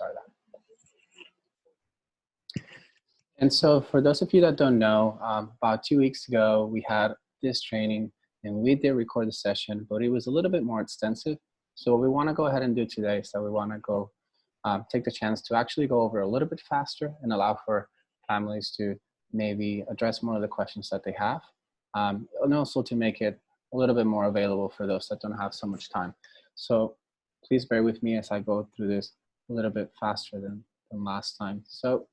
start that. And so for those of you that don't know, about 2 weeks ago, we had this training and we did record the session, but it was a little bit more extensive. So what we want to go ahead and do today is that we want to go take the chance to actually go over a little bit faster and allow for families to maybe address more of the questions that they have. And also to make it a little bit more available for those that don't have so much time. So please bear with me as I go through this a little bit faster than last time. So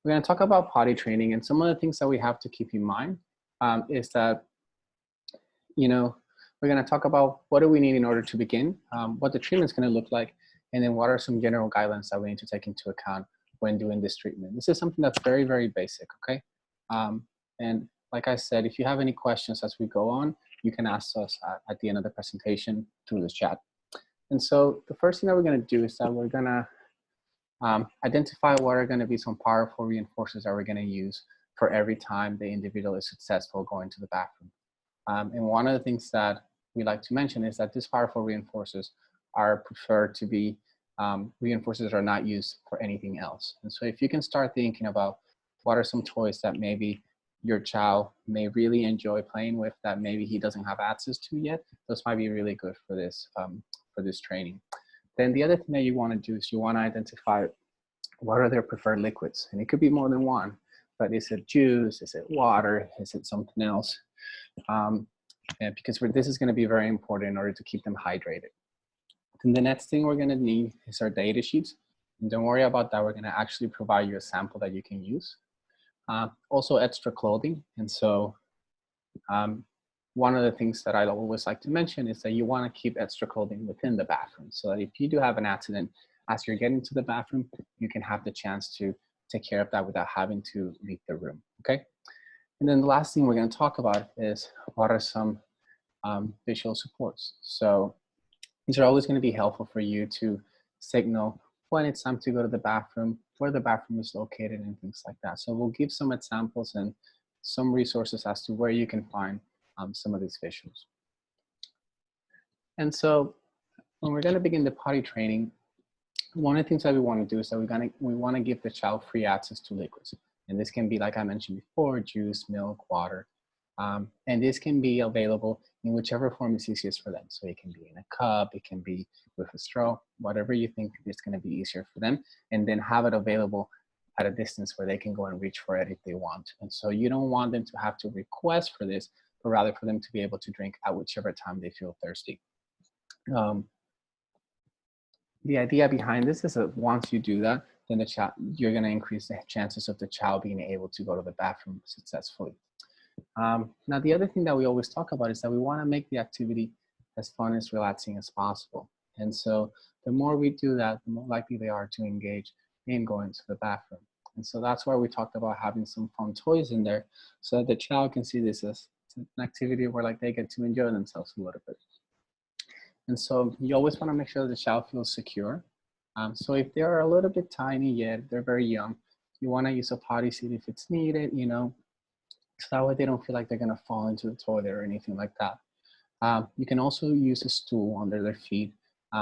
we're going to talk about potty training, and some of the things that we have to keep in mind is that, you know, we're going to talk about what do we need in order to begin, what the treatment is going to look like, and then what are some general guidelines that we need to take into account when doing this treatment. This is something that's very, very basic, okay? And like I said, if you have any questions as we go on, you can ask us at the end of the presentation through the chat. And so the first thing that we're going to do is that we're going to identify what are going to be some powerful reinforcers that we're going to use for every time the individual is successful going to the bathroom. And one of the things that we like to mention is that these powerful reinforcers are preferred to be reinforcers that are not used for anything else. And so if you can start thinking about what are some toys that maybe your child may really enjoy playing with that maybe he doesn't have access to yet, those might be really good for this training. Then the other thing that you want to do is you want to identify what are their preferred liquids. And it could be more than one, but is it juice? Is it water? Is it something else? Because this is going to be very important in order to keep them hydrated. Then the next thing we're going to need is our data sheets. And don't worry about that. We're going to actually provide you a sample that you can use. Also extra clothing. And so one of the things that I always like to mention is that you want to keep extra clothing within the bathroom so that if you do have an accident, as you're getting to the bathroom, you can have the chance to take care of that without having to leave the room, okay? And then the last thing we're going to talk about is what are some visual supports. So these are always going to be helpful for you to signal when it's time to go to the bathroom, where the bathroom is located, and things like that. So we'll give some examples and some resources as to where you can find some of these visuals. And so when we're going to begin the potty training, one of the things that we want to do is that we want to give the child free access to liquids. And this can be, like I mentioned before, juice, milk, water. And this can be available in whichever form is easiest for them. So it can be in a cup, it can be with a straw, whatever you think is going to be easier for them. And then have it available at a distance where they can go and reach for it if they want. And so you don't want them to have to request for this, but rather for them to be able to drink at whichever time they feel thirsty. The idea behind this is that once you do that, then you're going to increase the chances of the child being able to go to the bathroom successfully. Now, the other thing that we always talk about is that we want to make the activity as fun as relaxing as possible. And so the more we do that, the more likely they are to engage in going to the bathroom. And so that's why we talked about having some fun toys in there so that the child can see this as an activity where like they get to enjoy themselves a little bit. And so you always want to make sure that the child feels secure. So if they are a little bit tiny yet, they're very young, you want to use a potty seat if it's needed, you know, so that way they don't feel like they're going to fall into the toilet or anything like that. You can also use a stool under their feet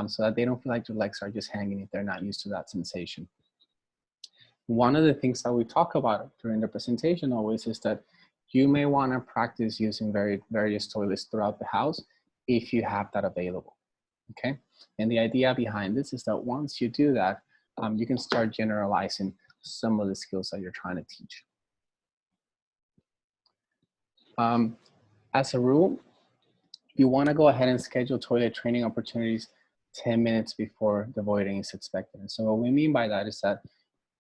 so that they don't feel like their legs are just hanging if they're not used to that sensation. One of the things that we talk about during the presentation always is that you may want to practice using various toilets throughout the house if you have that available, okay? And the idea behind this is that once you do that, you can start generalizing some of the skills that you're trying to teach. As a rule, you want to go ahead and schedule toilet training opportunities 10 minutes before the voiding is expected. And so what we mean by that is that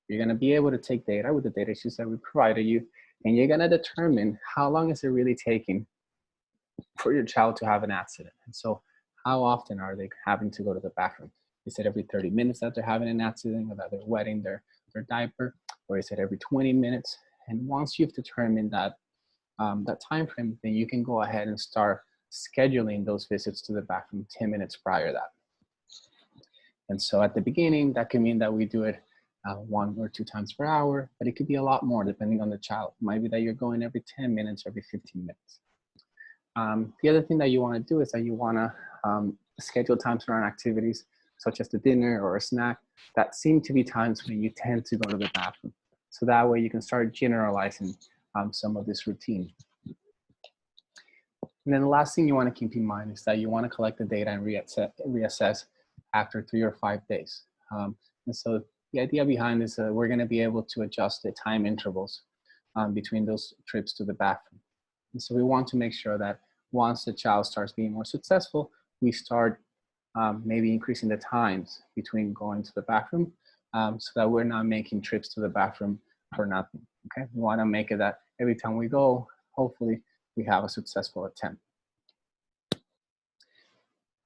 you're going to be able to take data with the data sheets that we provided you, and you're going to determine how long is it really taking for your child to have an accident. And so how often are they having to go to the bathroom? Is it every 30 minutes that they're having an accident, or that they're wetting their diaper, or is it every 20 minutes? And once you've determined that that time frame, then you can go ahead and start scheduling those visits to the bathroom 10 minutes prior to that. And so at the beginning, that can mean that we do it 1 or 2 times per hour, but it could be a lot more depending on the child. It might be that you're going every 10 minutes, every 15 minutes. The other thing that you want to do is that you want to schedule times around activities such as the dinner or a snack, that seem to be times when you tend to go to the bathroom. So that way you can start generalizing some of this routine. And then the last thing you want to keep in mind is that you want to collect the data and reassess after 3 or 5 days. And so the idea behind this, we're going to be able to adjust the time intervals between those trips to the bathroom. And so we want to make sure that once the child starts being more successful, we start maybe increasing the times between going to the bathroom so that we're not making trips to the bathroom for nothing, okay? We want to make it that every time we go, hopefully we have a successful attempt.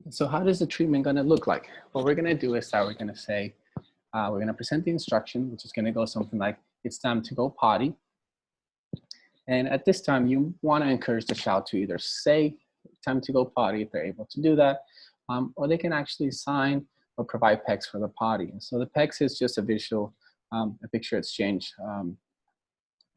So how does the treatment going to look like? What we're going to do is that we're going to say, we're going to present the instruction, which is going to go something like, it's time to go potty. And at this time, you want to encourage the child to either say time to go potty if they're able to do that, or they can actually sign or provide PECs for the potty. And so the PECs is just a visual, a picture exchange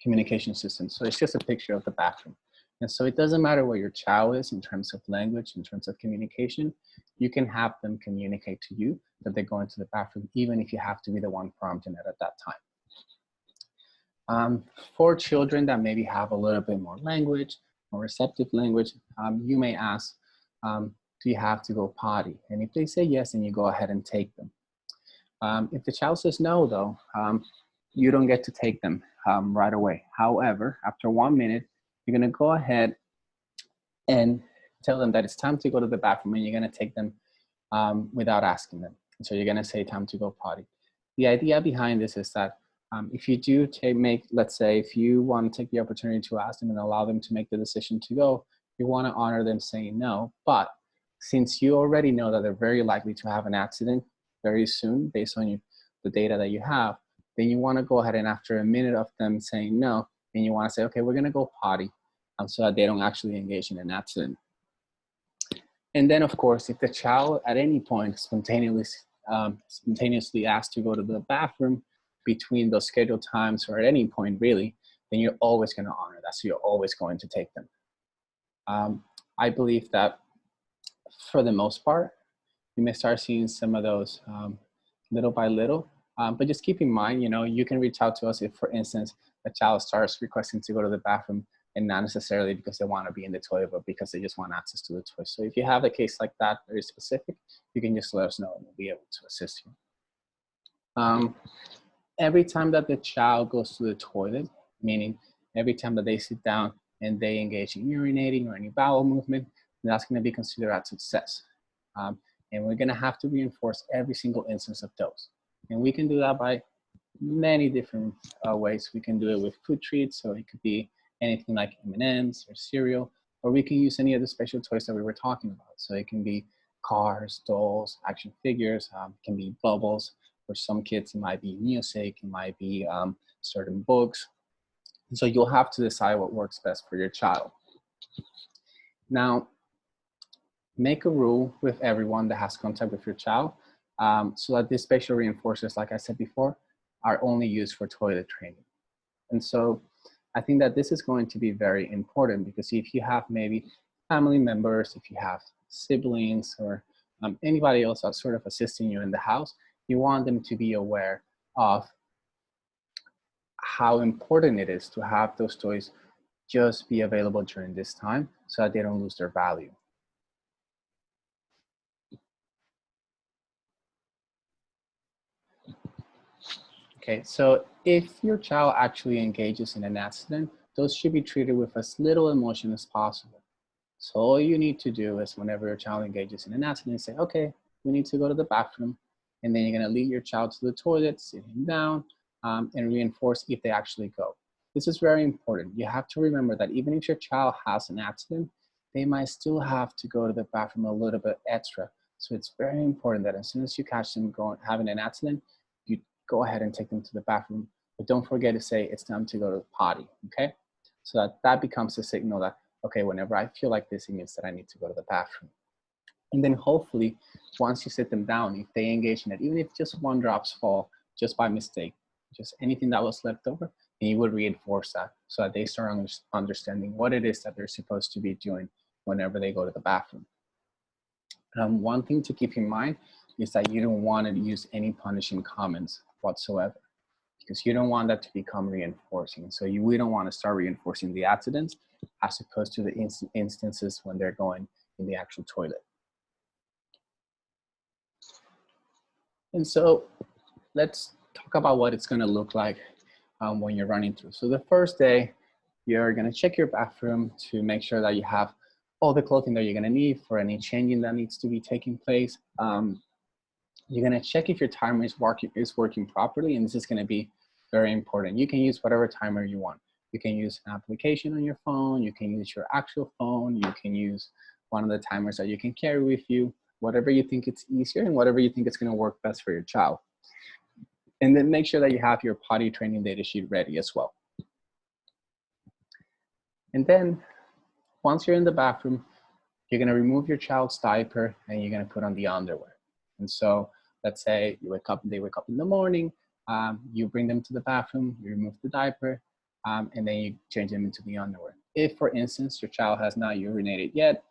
communication system. So it's just a picture of the bathroom. And so it doesn't matter where your child is in terms of language, in terms of communication, you can have them communicate to you that they're going to the bathroom, even if you have to be the one prompting it at that time. For children that maybe have a little bit more language, more receptive language, you may ask, do you have to go potty? And if they say yes, then you go ahead and take them. If the child says no, though, you don't get to take them right away. However, after 1 minute, you're gonna go ahead and tell them that it's time to go to the bathroom, and you're gonna take them without asking them. So you're gonna say time to go potty. The idea behind this is that if you do let's say, if you want to take the opportunity to ask them and allow them to make the decision to go, you want to honor them saying no. But since you already know that they're very likely to have an accident very soon, based on the data that you have, then you want to go ahead and after a minute of them saying no, then you want to say, okay, we're going to go potty, so that they don't actually engage in an accident. And then, of course, if the child at any point spontaneously asks to go to the bathroom between those scheduled times or at any point really, then you're always going to honor that. So you're always going to take them. I believe that for the most part, you may start seeing some of those little by little, but just keep in mind, you can reach out to us if, for instance, a child starts requesting to go to the bathroom and not necessarily because they want to be in the toilet, but because they just want access to the toilet. So if you have a case like that, very specific, you can just let us know and we'll be able to assist you. Every time that the child goes to the toilet, meaning every time that they sit down and they engage in urinating or any bowel movement, that's going to be considered a success. And we're going to have to reinforce every single instance of those. And we can do that by many different ways. We can do it with food treats, so it could be anything like M&Ms or cereal, or we can use any of the special toys that we were talking about. So it can be cars, dolls, action figures, it can be bubbles. For some kids, it might be music, it might be certain books. And so you'll have to decide what works best for your child. Now, make a rule with everyone that has contact with your child so that these spatial reinforcers, like I said before, are only used for toilet training. And so I think that this is going to be very important because if you have maybe family members, if you have siblings or anybody else that's sort of assisting you in the house, you want them to be aware of how important it is to have those toys just be available during this time so that they don't lose their value. Okay, so if your child actually engages in an accident, those should be treated with as little emotion as possible. So all you need to do is whenever your child engages in an accident, say, okay, we need to go to the bathroom. And then you're gonna lead your child to the toilet, sit him down, and reinforce if they actually go. This is very important. You have to remember that even if your child has an accident, they might still have to go to the bathroom a little bit extra. So it's very important that as soon as you catch them having an accident, you go ahead and take them to the bathroom, but don't forget to say it's time to go to the potty, okay? So that becomes a signal that, okay, whenever I feel like this, it means that I need to go to the bathroom. And then hopefully, once you sit them down, if they engage in it, even if just one drops fall, just by mistake, just anything that was left over, and you would reinforce that so that they start understanding what it is that they're supposed to be doing whenever they go to the bathroom. One thing to keep in mind is that you don't want to use any punishing comments whatsoever, because you don't want that to become reinforcing. So we don't want to start reinforcing the accidents as opposed to the instances when they're going in the actual toilet. And so let's talk about what it's going to look like when you're running through. So the first day, you're going to check your bathroom to make sure that you have all the clothing that you're going to need for any changing that needs to be taking place. You're going to check if your timer is working properly, and this is going to be very important. You can use whatever timer you want. You can use an application on your phone. You can use your actual phone. You can use one of the timers that you can carry with you, whatever you think it's easier and whatever you think it's going to work best for your child. And then make sure that you have your potty training data sheet ready as well. And then once you're in the bathroom, you're going to remove your child's diaper and you're going to put on the underwear. And so let's say they wake up in the morning, you bring them to the bathroom, you remove the diaper, and then you change them into the underwear. If, for instance, your child has not urinated yet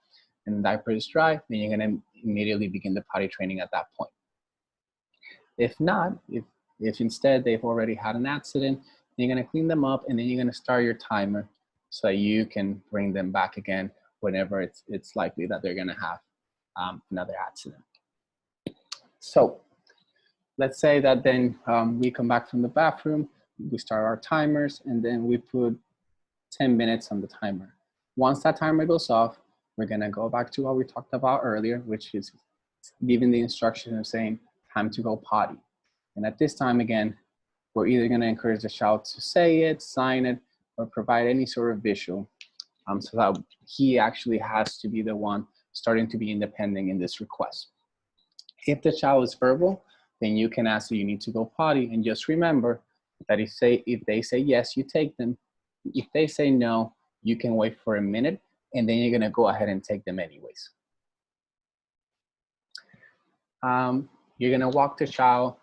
and the diaper is dry, then you're going to immediately begin the potty training at that point. If not, if instead they've already had an accident, you're going to clean them up and then you're going to start your timer so that you can bring them back again whenever it's likely that they're going to have another accident. So let's say that then we come back from the bathroom, we start our timers, and then we put 10 minutes on the timer. Once that timer goes off, we're going to go back to what we talked about earlier, which is giving the instruction of saying time to go potty. And at this time, again, we're either going to encourage the child to say it, sign it, or provide any sort of visual so that he actually has to be the one starting to be independent in this request. If the child is verbal, then you can ask, do you need to go potty? And just remember that if they say yes, you take them. If they say no, you can wait for a minute and then you're going to go ahead and take them anyways. You're going to walk the child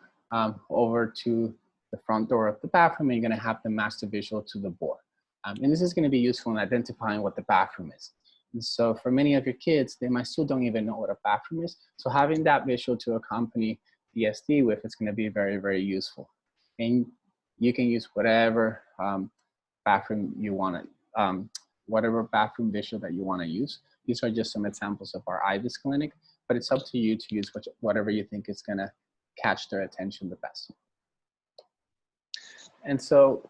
over to the front door of the bathroom and you're going to have them match the visual to the board. And this is going to be useful in identifying what the bathroom is. And so for many of your kids, they might still don't even know what a bathroom is. So having that visual to accompany the SD with is going to be very, very useful. And you can use whatever bathroom you want to, whatever bathroom visual that you want to use. These are just some examples of our IVIS clinic, but it's up to you to use whatever you think is going to catch their attention the best. And so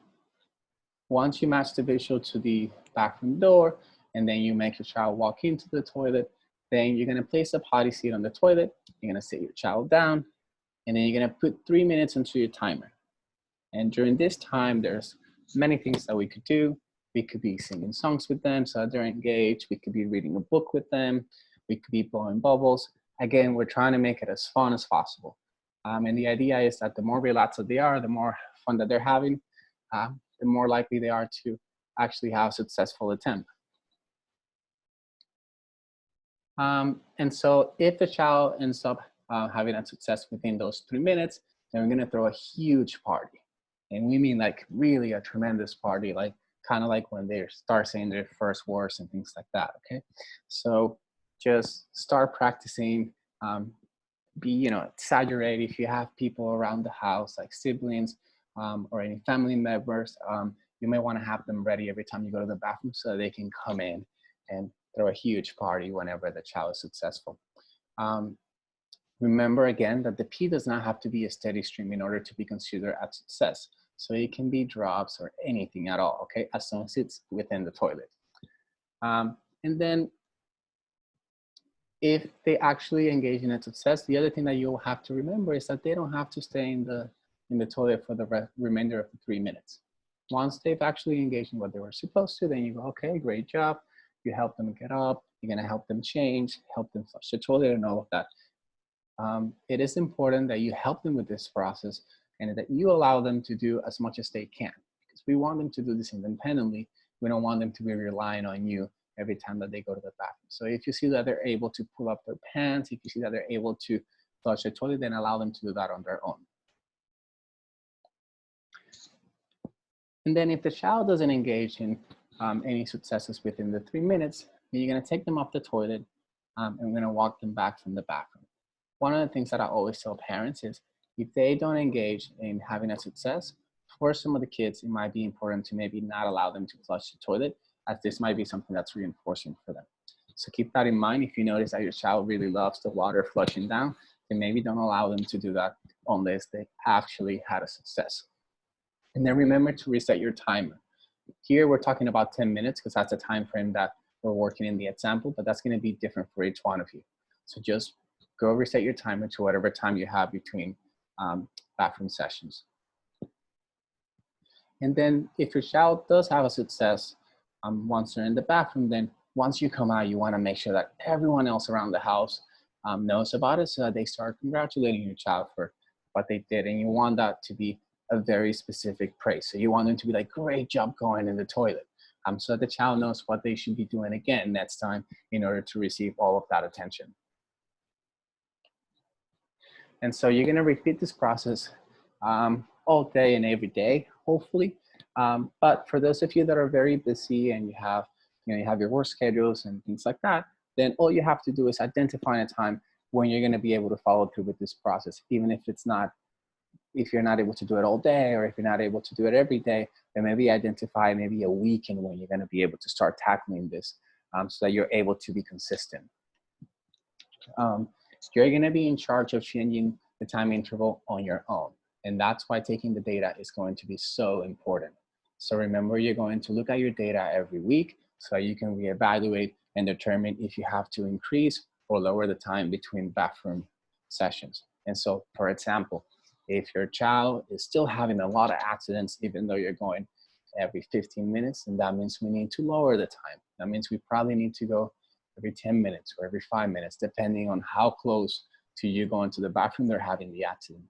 once you match the visual to the bathroom door, and then you make your child walk into the toilet, then you're gonna place a potty seat on the toilet, you're gonna sit your child down, and then you're gonna put 3 minutes into your timer. And during this time, there's many things that we could do. We could be singing songs with them so that they're engaged. We could be reading a book with them. We could be blowing bubbles. Again, we're trying to make it as fun as possible. And the idea is that the more relaxed they are, the more fun that they're having, the more likely they are to actually have a successful attempt. And so if the child ends up having a success within those 3 minutes, then we're gonna throw a huge party. And we mean like really a tremendous party, like kind of like when they start saying their first words and things like that, okay? So just start practicing, exaggerate if you have people around the house, like siblings or any family members, you may wanna have them ready every time you go to the bathroom so they can come in and throw a huge party whenever the child is successful. Remember again that the pee does not have to be a steady stream in order to be considered a success. So it can be drops or anything at all, okay? As long as it's within the toilet. And then if they actually engage in a success, the other thing that you'll have to remember is that they don't have to stay in the toilet for the remainder of the 3 minutes. Once they've actually engaged in what they were supposed to, then you go, okay, great job. You help them get up, you're gonna help them change, help them flush the toilet and all of that. It is important that you help them with this process and that you allow them to do as much as they can, because we want them to do this independently. We don't want them to be relying on you every time that they go to the bathroom. So if you see that they're able to pull up their pants, if you see that they're able to flush the toilet, then allow them to do that on their own. And then if the child doesn't engage in any successes within the 3 minutes, then you're gonna take them off the toilet and we're gonna walk them back from the bathroom. one of the things that I always tell parents is if they don't engage in having a success, for some of the kids, it might be important to maybe not allow them to flush the toilet, as this might be something that's reinforcing for them. So keep that in mind. If you notice that your child really loves the water flushing down, then maybe don't allow them to do that unless they actually had a success. And then remember to reset your timer. Here we're talking about 10 minutes because that's the time frame that we're working in the example, but that's going to be different for each one of you. So just go reset your timer to whatever time you have between bathroom sessions. And then if your child does have a success once they're in the bathroom, then once you come out, you want to make sure that everyone else around the house knows about it so that they start congratulating your child for what they did. And you want that to be a very specific praise. So you want them to be like, great job going in the toilet. So that the child knows what they should be doing again next time in order to receive all of that attention. And so you're going to repeat this process all day and every day, hopefully. But for those of you that are very busy and you have your work schedules and things like that, then all you have to do is identify a time when you're going to be able to follow through with this process, even if you're not able to do it all day, or if you're not able to do it every day, then maybe identify maybe a weekend when you're going to be able to start tackling this so that you're able to be consistent. You're going to be in charge of changing the time interval on your own. And that's why taking the data is going to be so important. So remember, you're going to look at your data every week so you can reevaluate and determine if you have to increase or lower the time between bathroom sessions. And so, for example, if your child is still having a lot of accidents, even though you're going every 15 minutes, then that means we need to lower the time. That means we probably need to go every 10 minutes or every 5 minutes, depending on how close to you going to the bathroom they're having the accident.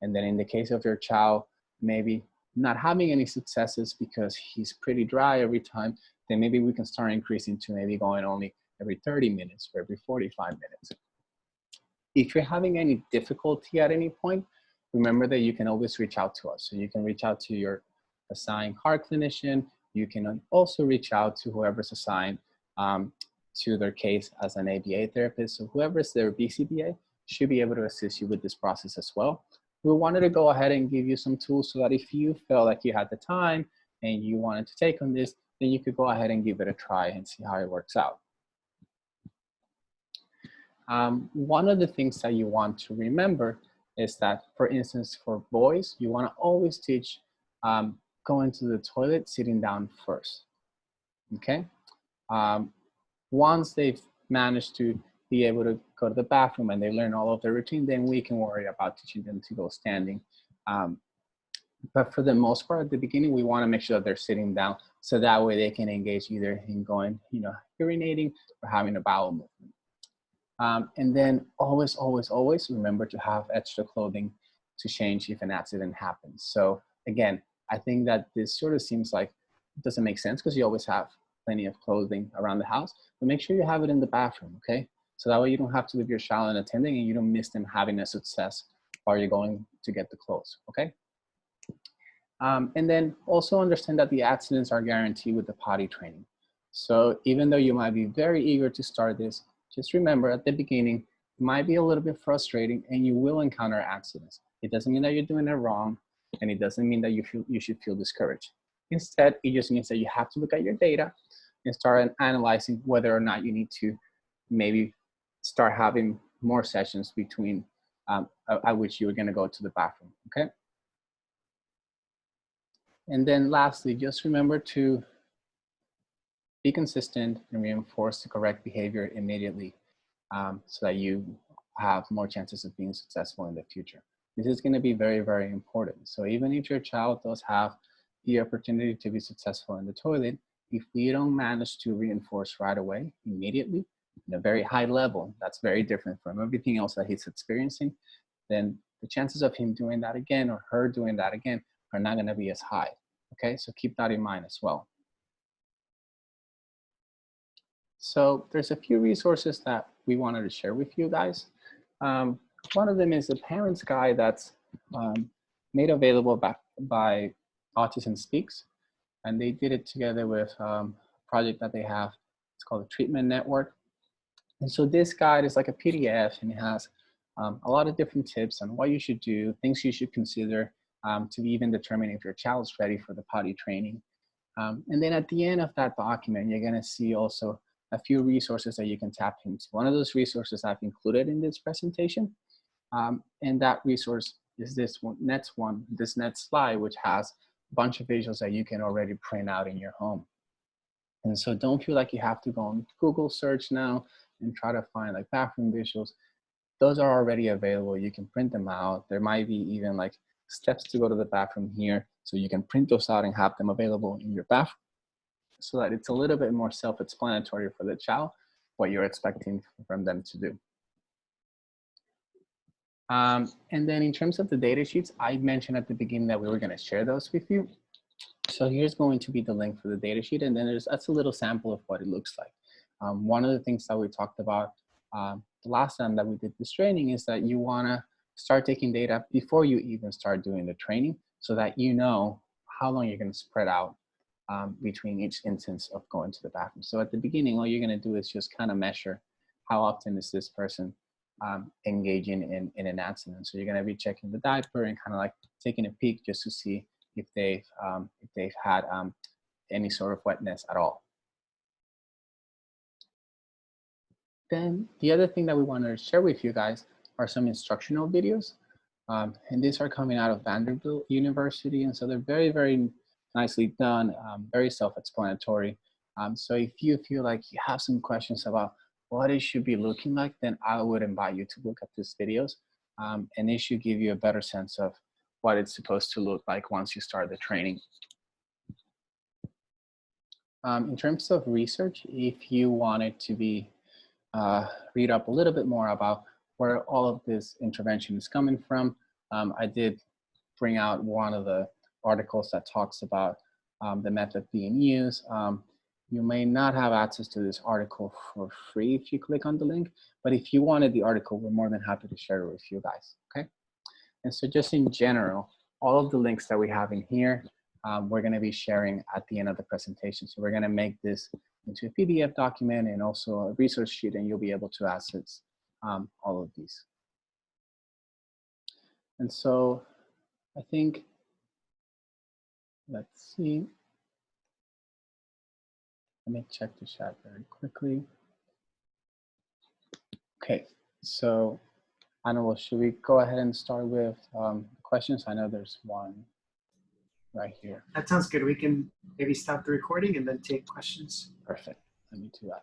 And then in the case of your child, maybe not having any successes because he's pretty dry every time, then maybe we can start increasing to maybe going only every 30 minutes or every 45 minutes. If you're having any difficulty at any point, remember that you can always reach out to us. So you can reach out to your assigned heart clinician. You can also reach out to whoever's assigned to their case as an ABA therapist. So whoever's their BCBA should be able to assist you with this process as well. We wanted to go ahead and give you some tools so that if you felt like you had the time and you wanted to take on this, then you could go ahead and give it a try and see how it works out. One of the things that you want to remember is that, for instance, for boys, you want to always teach going to the toilet sitting down first, okay? Once they've managed to be able to go to the bathroom and they learn all of their routine, then we can worry about teaching them to go standing. But for the most part, at the beginning, we want to make sure that they're sitting down so that way they can engage either in going, urinating or having a bowel movement. And then always, always, always remember to have extra clothing to change if an accident happens. So again, I think that this sort of seems like it doesn't make sense because you always have plenty of clothing around the house, but make sure you have it in the bathroom, okay? So that way you don't have to leave your child unattended and you don't miss them having a success while you're going to get the clothes, okay? And then also understand that the accidents are guaranteed with the potty training. So even though you might be very eager to start this, just remember at the beginning, it might be a little bit frustrating and you will encounter accidents. It doesn't mean that you're doing it wrong, and it doesn't mean that you should feel discouraged. Instead, it just means that you have to look at your data and start analyzing whether or not you need to maybe start having more sessions between at which you're gonna go to the bathroom, okay? And then lastly, just remember to be consistent and reinforce the correct behavior immediately so that you have more chances of being successful in the future. This is going to be very, very important. So even if your child does have the opportunity to be successful in the toilet, if we don't manage to reinforce right away, immediately, at a very high level, that's very different from everything else that he's experiencing, then the chances of him doing that again or her doing that again are not going to be as high. Okay, so keep that in mind as well. So there's a few resources that we wanted to share with you guys. One of them is the Parents Guide that's made available by Autism Speaks. And they did it together with a project that they have. It's called the Treatment Network. And so this guide is like a PDF and it has a lot of different tips on what you should do, things you should consider to even determine if your child's ready for the potty training. And then at the end of that document, you're going to see also a few resources that you can tap into. One of those resources I've included in this presentation, and that resource is this next slide, which has a bunch of visuals that you can already print out in your home. And so don't feel like you have to go on Google search now and try to find like bathroom visuals. Those are already available. You can print them out. There might be even like steps to go to the bathroom here. So you can print those out and have them available in your bathroom so that it's a little bit more self-explanatory for the child, what you're expecting from them to do. And then in terms of the data sheets, I mentioned at the beginning that we were going to share those with you. So here's going to be the link for the data sheet, and then that's a little sample of what it looks like. One of the things that we talked about the last time that we did this training is that you want to start taking data before you even start doing the training so that you know how long you're going to spread out between each instance of going to the bathroom. So at the beginning, all you're going to do is just kind of measure how often is this person engaging in an accident. So you're going to be checking the diaper and kind of like taking a peek just to see if they've had any sort of wetness at all. Then the other thing that we wanted to share with you guys are some instructional videos. And these are coming out of Vanderbilt University. And so they're very, very nicely done, very self-explanatory. So if you feel like you have some questions about what it should be looking like, then I would invite you to look at these videos. And they should give you a better sense of what it's supposed to look like once you start the training. In terms of research, if you wanted to be read up a little bit more about where all of this intervention is coming from, I did bring out one of the articles that talks about the method being used. You may not have access to this article for free if you click on the link, but if you wanted the article, we're more than happy to share it with you guys, okay? And so just in general, all of the links that we have in here, we're going to be sharing at the end of the presentation. So we're going to make this into a PDF document and also a resource sheet, and you'll be able to access all of these. And so I think, let's see. Let me check the chat very quickly. Okay, so Anna, should we go ahead and start with questions? I know there's one right here. That sounds good. We can maybe stop the recording and then take questions. Perfect. Let me do that.